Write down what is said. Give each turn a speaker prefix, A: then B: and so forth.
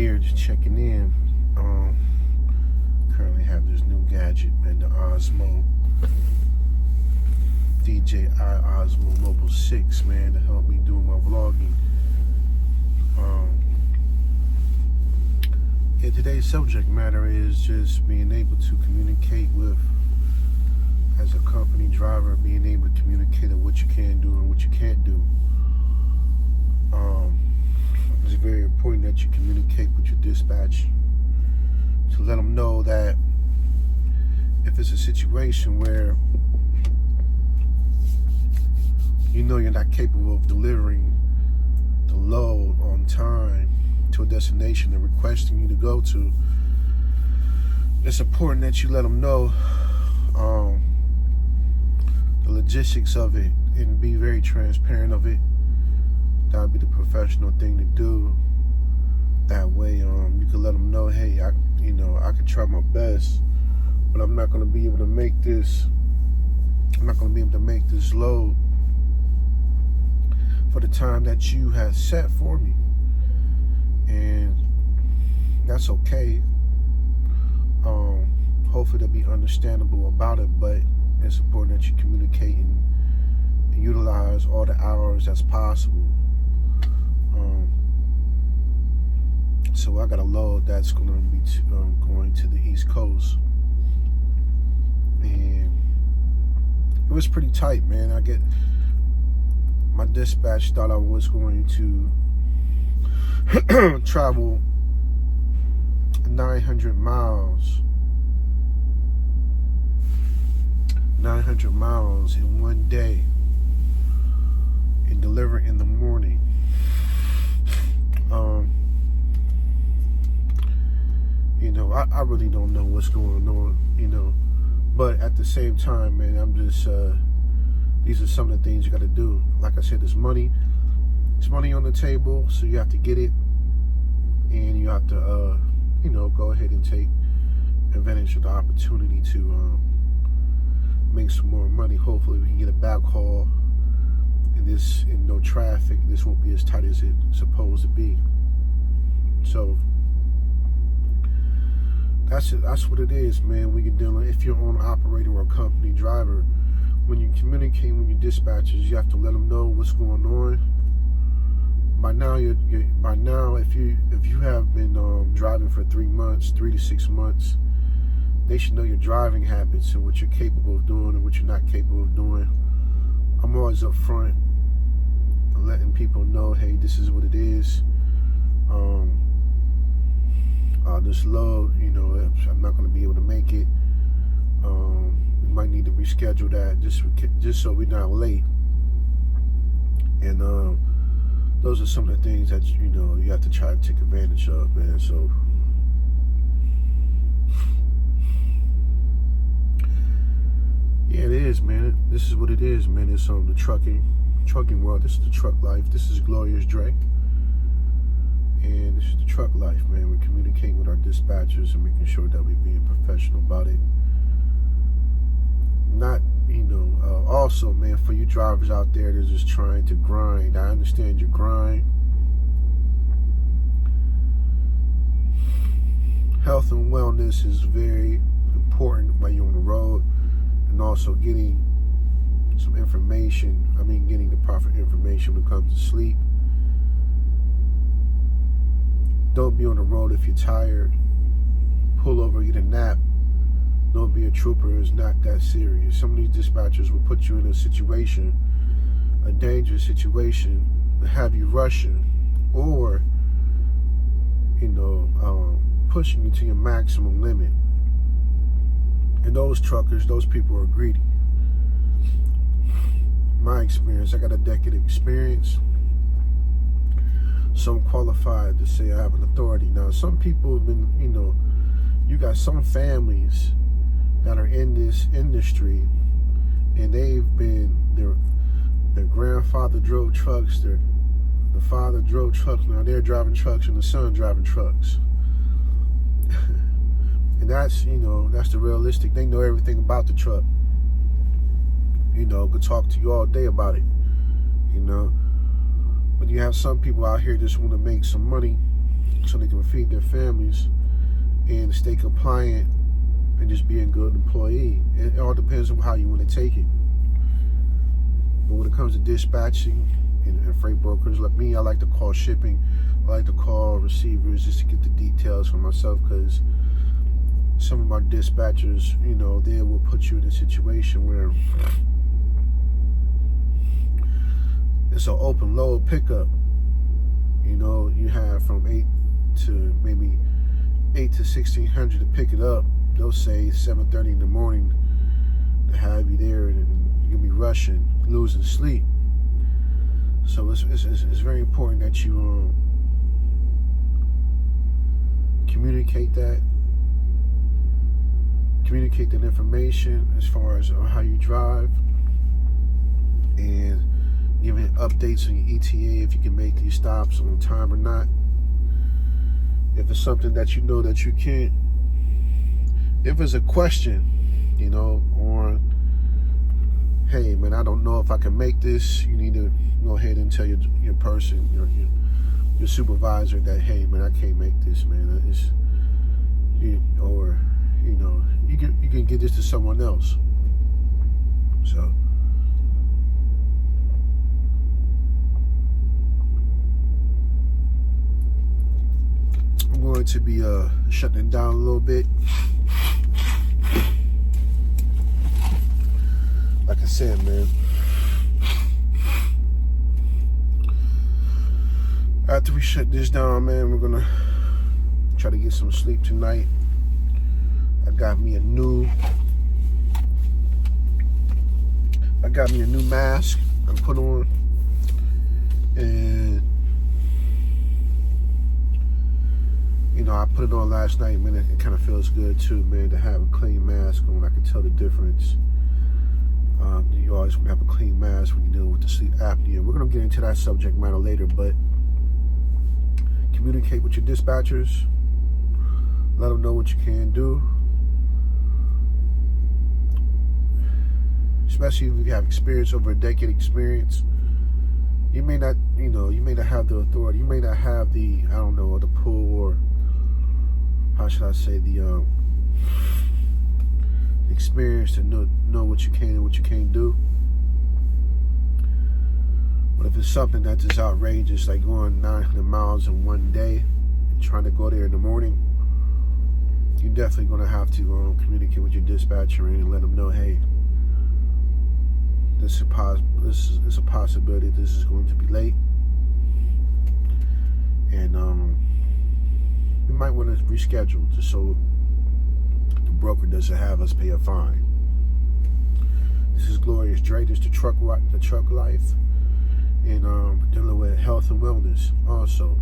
A: here just checking in. Currently have this new gadget, man, the Osmo DJI Osmo Mobile 6, man, to help me do my vlogging. Today's subject matter is just being able to communicate with, as a company driver, being able to communicate on what you can do and what you can't do. It's very important that you communicate with your dispatch to let them know that if it's a situation where you know you're not capable of delivering the load on time to a destination they're requesting you to go to, it's important that you let them know the logistics of it and be very transparent of it. That would be the professional thing to do. That way, you can let them know, hey, I can try my best, but I'm not going to be able to make this. I'm not going to be able to make this load for the time that you have set for me, and that's okay. Hopefully they'll be understandable about it, but it's important that you communicate and utilize all the hours that's possible. So I got a load that's going to be going to the East Coast, and it was pretty tight, man. My dispatch thought I was going to travel 900 miles in one day and deliver in the morning. I really don't know what's going on, but at the same time, man, I'm just, these are some of the things you got to do. Like I said, there's money on the table, so you have to get it, and you have to, go ahead and take advantage of the opportunity to make some more money. Hopefully we can get a back haul in no traffic. This won't be as tight as it's supposed to be. So that's what it is, man. When you're dealing, if you're on operator or a company driver, when you communicate with your dispatchers, you have to let them know what's going on. By now, if you have been driving for 3 to 6 months, they should know your driving habits and what you're capable of doing and what you're not capable of doing. I'm always up front, letting people know, hey, this is what it is. This load, I'm not going to be able to make it. We might need to reschedule that just so we're not late. And those are some of the things that you have to try to take advantage of, man. So yeah, it is, man. This is what it is, man. It's the trucking world. This is the truck life. This is Glorious Dre. And this is the truck life, man. We're communicating with our dispatchers and making sure that we're being professional about it. Not, also, man, for you drivers out there that's just trying to grind, I understand your grind. Health and wellness is very important while you're on the road, and also getting some information. Getting the proper information when it comes to sleep. Don't be on the road if you're tired. Pull over, get a nap. Don't be a trooper. It's not that serious. Some of these dispatchers will put you in a situation, a dangerous situation, to have you rushing, or pushing you to your maximum limit. And those truckers, those people are greedy. My experience, I got a decade of experience. So I'm qualified to say I have an authority. Now, some people have been, you got some families that are in this industry, and they've been, their grandfather drove trucks, the father drove trucks, now they're driving trucks, and the son driving trucks. And that's, that's the realistic. They know everything about the truck. Could talk to you all day about it, But you have some people out here just want to make some money so they can feed their families and stay compliant and just be a good employee. It all depends on how you want to take it. But when it comes to dispatching and freight brokers, like me, I like to call shipping. I like to call receivers just to get the details for myself, because some of my dispatchers, you know, they will put you in a situation where it's an open load pickup. You know, you have from 8 to 1600 to pick it up. They'll say 7:30 in the morning to have you there, and you'll be rushing, losing sleep. So it's very important that you communicate that information as far as how you drive, and giving updates on your ETA, if you can make these stops on time or not. If it's something that you know that you can't, if it's a question, you know, on, hey man, I don't know if I can make this, you need to go ahead and tell your person, your supervisor, that, hey man, I can't make this, man. It's, or you know, you can get this to someone else. So I'm going to be shutting it down a little bit. Like I said, man, after we shut this down, man, we're gonna try to get some sleep tonight. I got me a new mask I put on, and you know, I put it on last night, man. It kind of feels good too, man, to have a clean mask on. I can tell the difference. You always want to have a clean mask when you're dealing with the sleep apnea. We're going to get into that subject matter later, but communicate with your dispatchers. Let them know what you can do. Especially if you have experience, over a decade experience. You may not, you know, you may not have the authority. You may not have the, I don't know, the pull, or how should I say, the experience to know what you can and what you can't do. But if it's something that's just outrageous, like going 900 miles in one day, trying to go there in the morning, you're definitely going to have to communicate with your dispatcher and let them know, hey, this is a possibility this is going to be late, and we might want to reschedule, just so the broker doesn't have us pay a fine. This is Glorious Dre. This is the truck life, and dealing with health and wellness also.